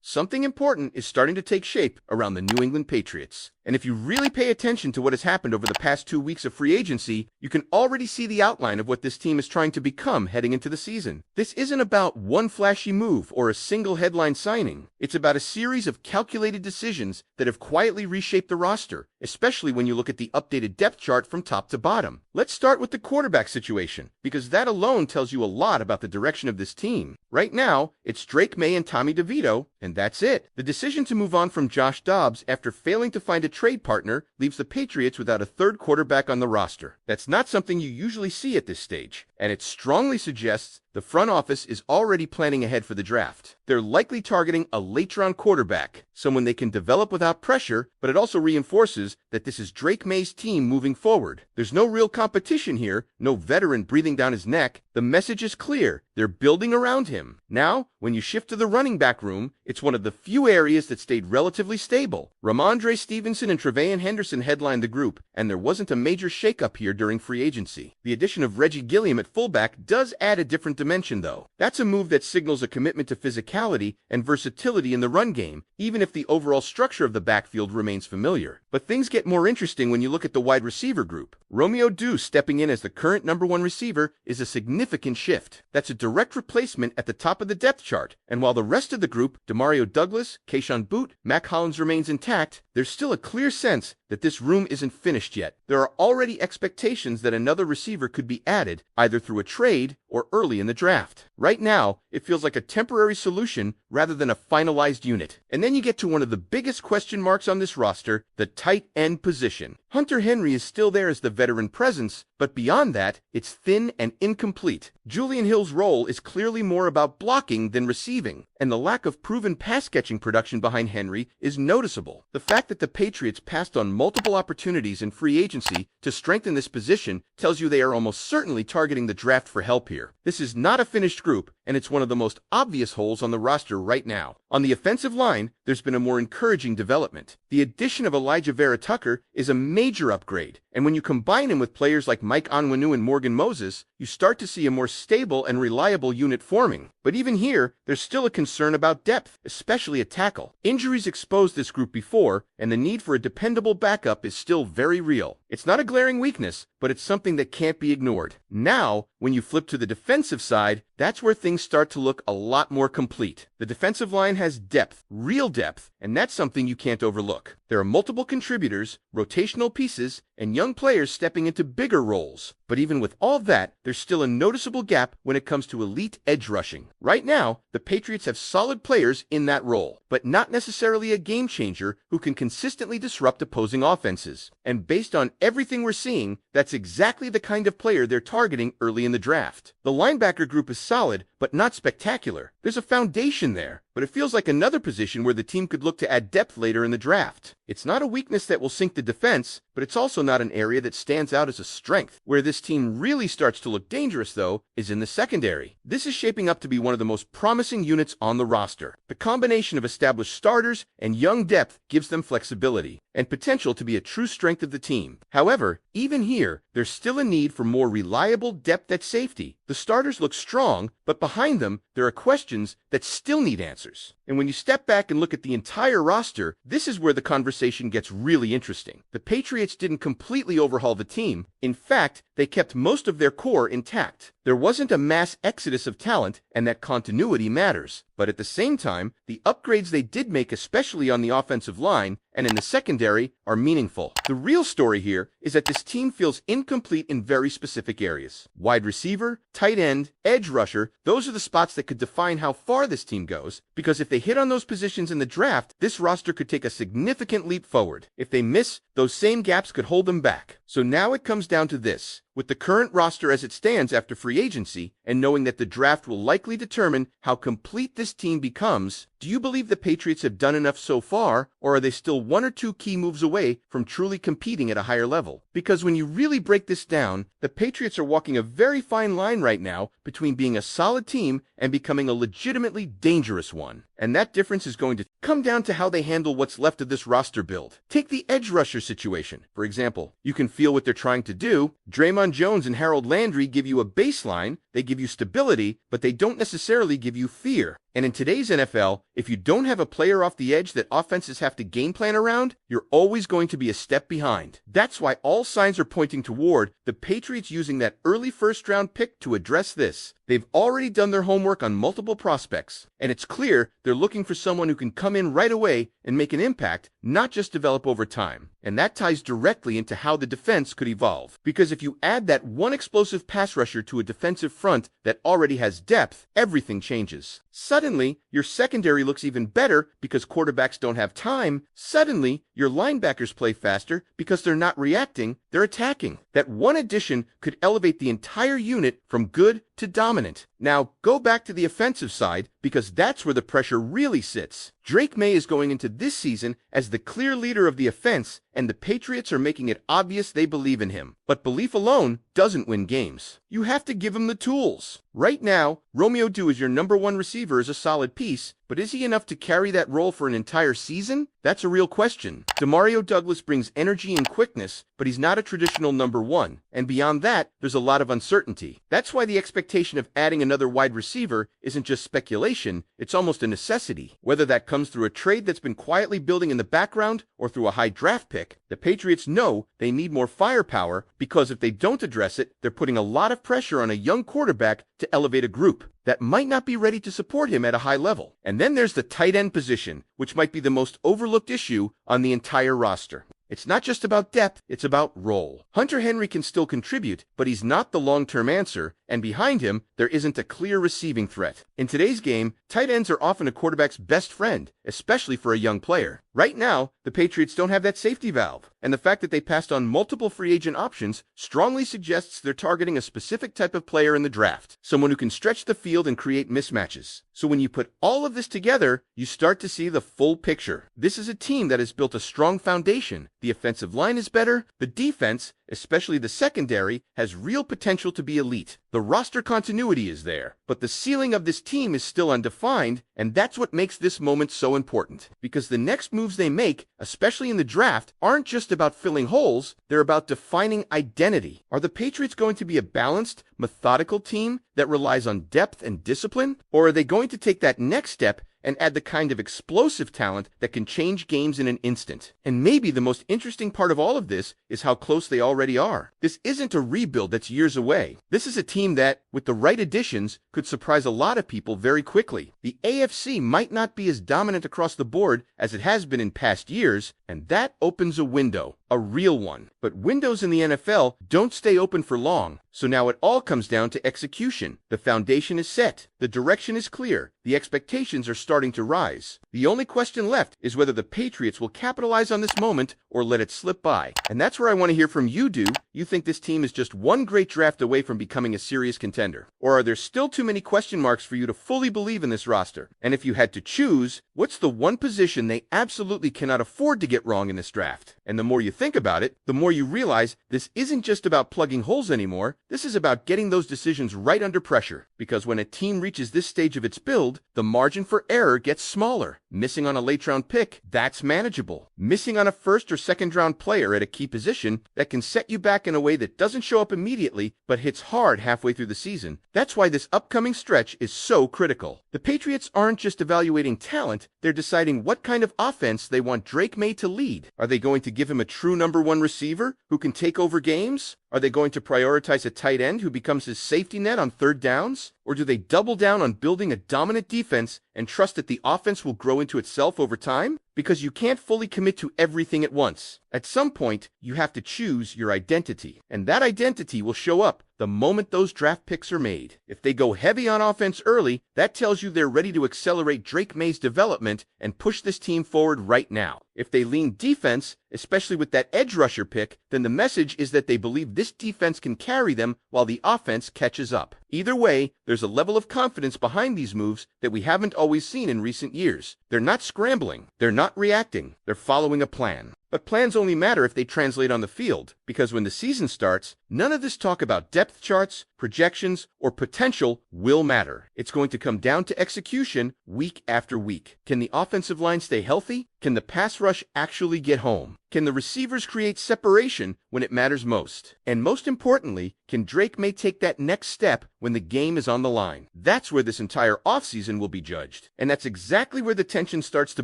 something important is starting to take shape around the New England Patriots. And if you really pay attention to what has happened over the past 2 weeks of free agency, you can already see the outline of what this team is trying to become heading into the season. This isn't about one flashy move or a single headline signing. It's about a series of calculated decisions that have quietly reshaped the roster, especially when you look at the updated depth chart from top to bottom. Let's start with the quarterback situation, because that alone tells you a lot about the direction of this team. Right now, it's Drake Maye and Tommy DeVito, and that's it. The decision to move on from Josh Dobbs after failing to find a trade partner leaves the Patriots without a third quarterback on the roster. That's not something you usually see at this stage, and it strongly suggests the front office is already planning ahead for the draft. They're likely targeting a late-round quarterback, someone they can develop without pressure, but it also reinforces that this is Drake Maye's team moving forward. There's no real competition here, no veteran breathing down his neck. The message is clear. They're building around him. Now, when you shift to the running back room, it's one of the few areas that stayed relatively stable. Rhamondre Stevenson and Tre'Von Henderson headlined the group, and there wasn't a major shakeup here during free agency. The addition of Reggie Gilliam at fullback does add a different dimension, though. That's a move that signals a commitment to physicality and versatility in the run game, even if the overall structure of the backfield remains familiar. But things get more interesting when you look at the wide receiver group. Romeo Deuce stepping in as the current #1 receiver is a significant shift. That's a direct replacement at the top of the depth chart, and while the rest of the group, Demario Douglas, Keyshawn Boot, Mac Hollins remains intact, there's still a clear sense that this room isn't finished yet. There are already expectations that another receiver could be added, either through a trade or early in the draft. Right now, it feels like a temporary solution rather than a finalized unit. And then you get to one of the biggest question marks on this roster, the tight end position. Hunter Henry is still there as the veteran presence, but beyond that, it's thin and incomplete. Julian Hill's role is clearly more about blocking than receiving, and the lack of proven pass-catching production behind Henry is noticeable. The fact that the Patriots passed on multiple opportunities in free agency to strengthen this position tells you they are almost certainly targeting the draft for help here. This is not a finished group, and it's one of the most obvious holes on the roster right now. On the offensive line, there's been a more encouraging development. The addition of Elijah Vera-Tucker is a major upgrade, and when you combine him with players like Mike Onwenu and Morgan Moses, you start to see a more stable and reliable unit forming. But even here, there's still a concern about depth, especially at tackle. Injuries exposed this group before, and the need for a dependable backup is still very real. It's not a glaring weakness, but it's something that can't be ignored. Now, when you flip to the defensive side, that's where things start to look a lot more complete. The defensive line has depth, real depth, and that's something you can't overlook. There are multiple contributors, rotational pieces, and young players stepping into bigger roles. But even with all that, there's still a noticeable gap when it comes to elite edge rushing. Right now, the Patriots have solid players in that role, but not necessarily a game changer who can consistently disrupt opposing offenses. And based on everything we're seeing, that's exactly the kind of player they're targeting early in the draft. The linebacker group is solid, but not spectacular. There's a foundation there, but it feels like another position where the team could look to add depth later in the draft. It's not a weakness that will sink the defense, but it's also not an area that stands out as a strength. Where this team really starts to look dangerous, though, is in the secondary. This is shaping up to be one of the most promising units on the roster. The combination of established starters and young depth gives them flexibility and potential to be a true strength of the team. However, even here, there's still a need for more reliable depth at safety. The starters look strong, but behind them, there are questions that still need answers. And when you step back and look at the entire roster, this is where the conversation gets really interesting. The Patriots didn't completely overhaul the team. In fact, they kept most of their core intact. There wasn't a mass exodus of talent, and that continuity matters. But at the same time, the upgrades they did make, especially on the offensive line and in the secondary, are meaningful. The real story here is that this team feels incomplete in very specific areas. Wide receiver, tight end, edge rusher, those are the spots that could define how far this team goes, because if they hit on those positions in the draft, this roster could take a significant leap forward. If they miss, those same gaps could hold them back. So now it comes down to this. With the current roster as it stands after free agency, and knowing that the draft will likely determine how complete this team becomes, do you believe the Patriots have done enough so far, or are they still one or two key moves away from truly competing at a higher level? Because when you really break this down, the Patriots are walking a very fine line right now between being a solid team and becoming a legitimately dangerous one. And that difference is going to come down to how they handle what's left of this roster build. Take the edge rusher situation, for example. You can feel what they're trying to do. Draymond Jones and Harold Landry give you a baseline, they give you stability, but they don't necessarily give you fear. And in today's NFL, if you don't have a player off the edge that offenses have to game plan around, you're always going to be a step behind. That's why all signs are pointing toward the Patriots using that early first-round pick to address this. They've already done their homework on multiple prospects, and it's clear they're looking for someone who can come in right away and make an impact, not just develop over time. And that ties directly into how the defense could evolve. Because if you add that one explosive pass rusher to a defensive front that already has depth, everything changes. Suddenly, your secondary looks even better because quarterbacks don't have time. Suddenly, your linebackers play faster because they're not reacting, they're attacking. That one addition could elevate the entire unit from good to dominant. Now, go back to the offensive side because that's where the pressure really sits. Drake Maye is going into this season as the clear leader of the offense, and the Patriots are making it obvious they believe in him. But belief alone doesn't win games. You have to give him the tools. Right now, Romeo Dew is your #1 receiver is a solid piece, but is he enough to carry that role for an entire season? That's a real question. Demario Douglas brings energy and quickness, but he's not a traditional #1. And beyond that, there's a lot of uncertainty. That's why the expectation of adding another wide receiver isn't just speculation, it's almost a necessity. Whether that comes through a trade that's been quietly building in the background or through a high draft pick, the Patriots know they need more firepower because if they don't address it, they're putting a lot of pressure on a young quarterback to elevate a group that might not be ready to support him at a high level. And then there's the tight end position, which might be the most overlooked issue on the entire roster. It's not just about depth, it's about role. Hunter Henry can still contribute, but he's not the long-term answer, and behind him, there isn't a clear receiving threat. In today's game, tight ends are often a quarterback's best friend, especially for a young player. Right now, the Patriots don't have that safety valve, and the fact that they passed on multiple free agent options strongly suggests they're targeting a specific type of player in the draft, someone who can stretch the field and create mismatches. So when you put all of this together, you start to see the full picture. This is a team that has built a strong foundation. The offensive line is better, the defense, especially the secondary, has real potential to be elite. The roster continuity is there, but the ceiling of this team is still undefined, and that's what makes this moment so important. Because the next moves they make, especially in the draft, aren't just about filling holes, they're about defining identity. Are the Patriots going to be a balanced, methodical team that relies on depth and discipline? Or are they going to take that next step and add the kind of explosive talent that can change games in an instant? And maybe the most interesting part of all of this is how close they already are. This isn't a rebuild that's years away. This is a team that, with the right additions, could surprise a lot of people very quickly. The AFC might not be as dominant across the board as it has been in past years, and that opens a window, a real one. But windows in the NFL don't stay open for long. So now it all comes down to execution. The foundation is set. The direction is clear. The expectations are starting to rise. The only question left is whether the Patriots will capitalize on this moment or let it slip by. And that's where I want to hear from you, Do. You think this team is just one great draft away from becoming a serious contender? Or are there still too many question marks for you to fully believe in this roster? And if you had to choose, what's the one position they absolutely cannot afford to get wrong in this draft? And the more you think about it, the more you realize this isn't just about plugging holes anymore. This is about getting those decisions right under pressure. Because when a team reaches this stage of its build, the margin for error gets smaller. Missing on a late-round pick, that's manageable. Missing on a first or second-round player at a key position, that can set you back in a way that doesn't show up immediately, but hits hard halfway through the season. That's why this upcoming stretch is so critical. The Patriots aren't just evaluating talent, they're deciding what kind of offense they want Drake Maye to lead. Are they going to give him a true #1 receiver who can take over games? Are they going to prioritize a tight end who becomes his safety net on third downs? Or do they double down on building a dominant defense and trust that the offense will grow into itself over time? Because you can't fully commit to everything at once. At some point, you have to choose your identity. And that identity will show up the moment those draft picks are made. If they go heavy on offense early, that tells you they're ready to accelerate Drake Maye's development and push this team forward right now. If they lean defense, especially with that edge rusher pick, then the message is that they believe this defense can carry them while the offense catches up. Either way, there's a level of confidence behind these moves that we haven't always seen in recent years. They're not scrambling. They're not reacting. They're following a plan. But plans only matter if they translate on the field, because when the season starts, None of this talk about depth charts, projections, or potential will matter. It's going to come down to execution week after week. Can the offensive line stay healthy? Can the pass rush actually get home? Can the receivers create separation when it matters most? And most importantly, can Drake Maye take that next step when the game is on the line? That's where this entire offseason will be judged. And that's exactly where the tension starts to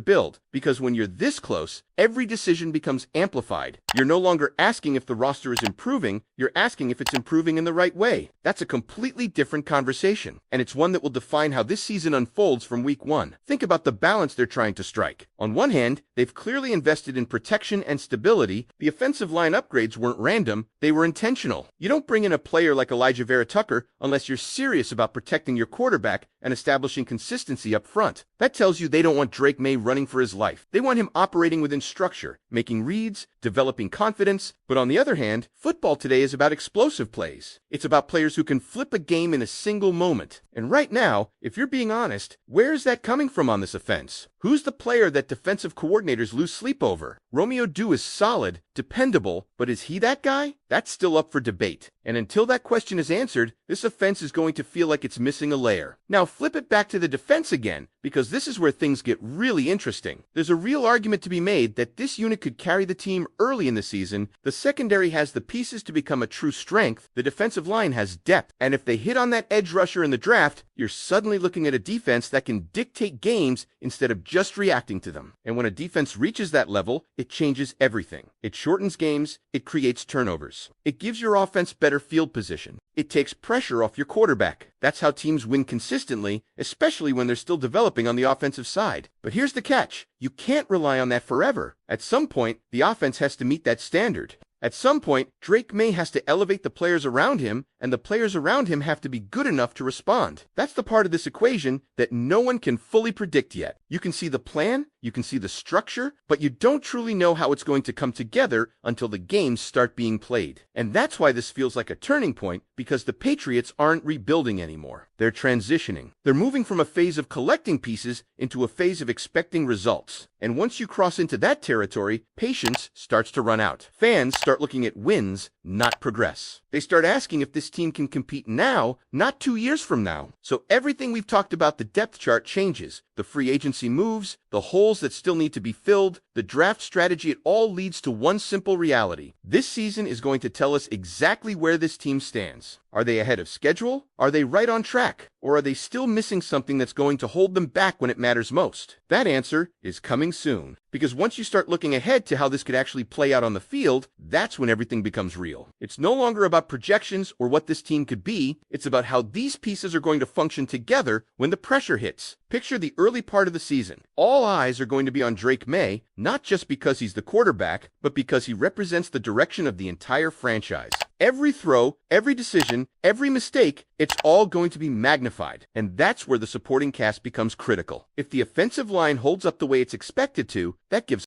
build, because when you're this close, every decision becomes amplified. You're no longer asking if the roster is improving, you're asking if it's improving in the right way. That's a completely different conversation, and it's one that will define how this season unfolds from week one. Think about the balance they're trying to strike. On one hand, they've clearly invested in protection and stability. The offensive line upgrades weren't random, they were intentional. You don't bring in a player like Elijah Vera Tucker unless you're serious about protecting your quarterback and establishing consistency up front. That tells you they don't want Drake Maye running for his life. They want him operating within structure, making reads, developing confidence. But on the other hand, football today is about explosive plays. It's about players who can flip a game in a single moment. And right now, if you're being honest, where is that coming from on this offense? Who's the player that defensive coordinators lose sleep over? Romeo Doux is solid, dependable, but is he that guy? That's still up for debate. And until that question is answered, this offense is going to feel like it's missing a layer. Now flip it back to the defense again, because this is where things get really interesting. There's a real argument to be made that this unit could carry the team early in the season. The secondary has the pieces to become a true strength. The defensive line has depth. And if they hit on that edge rusher in the draft, you're suddenly looking at a defense that can dictate games instead of just reacting to them. And when a defense reaches that level, it changes everything. It shortens games, it creates turnovers. It gives your offense better field position. It takes pressure off your quarterback. That's how teams win consistently, especially when they're still developing on the offensive side. But here's the catch. You can't rely on that forever. At some point, the offense has to meet that standard. At some point, Drake Maye has to elevate the players around him, and the players around him have to be good enough to respond. That's the part of this equation that no one can fully predict yet. You can see the plan, you can see the structure, but you don't truly know how it's going to come together until the games start being played. And that's why this feels like a turning point, because the Patriots aren't rebuilding anymore. They're transitioning. They're moving from a phase of collecting pieces into a phase of expecting results. And once you cross into that territory, patience starts to run out. Fans start looking at wins, not progress. They start asking if this team can compete now, not 2 years from now. So everything we've talked about, the depth chart, changes. The free agency moves, the holes that still need to be filled, the draft strategy, it all leads to one simple reality. This season is going to tell us exactly where this team stands. Are they ahead of schedule? Are they right on track? Or are they still missing something that's going to hold them back when it matters most? That answer is coming soon. Because once you start looking ahead to how this could actually play out on the field, that's when everything becomes real. It's no longer about projections or what this team could be. It's about how these pieces are going to function together when the pressure hits. Picture the early part of the season. All eyes are going to be on Drake Maye, not just because he's the quarterback, but because he represents the direction of the entire franchise. Every throw, every decision, every mistake, it's all going to be magnified. And that's where the supporting cast becomes critical. If the offensive line holds up the way it's expected to, that gives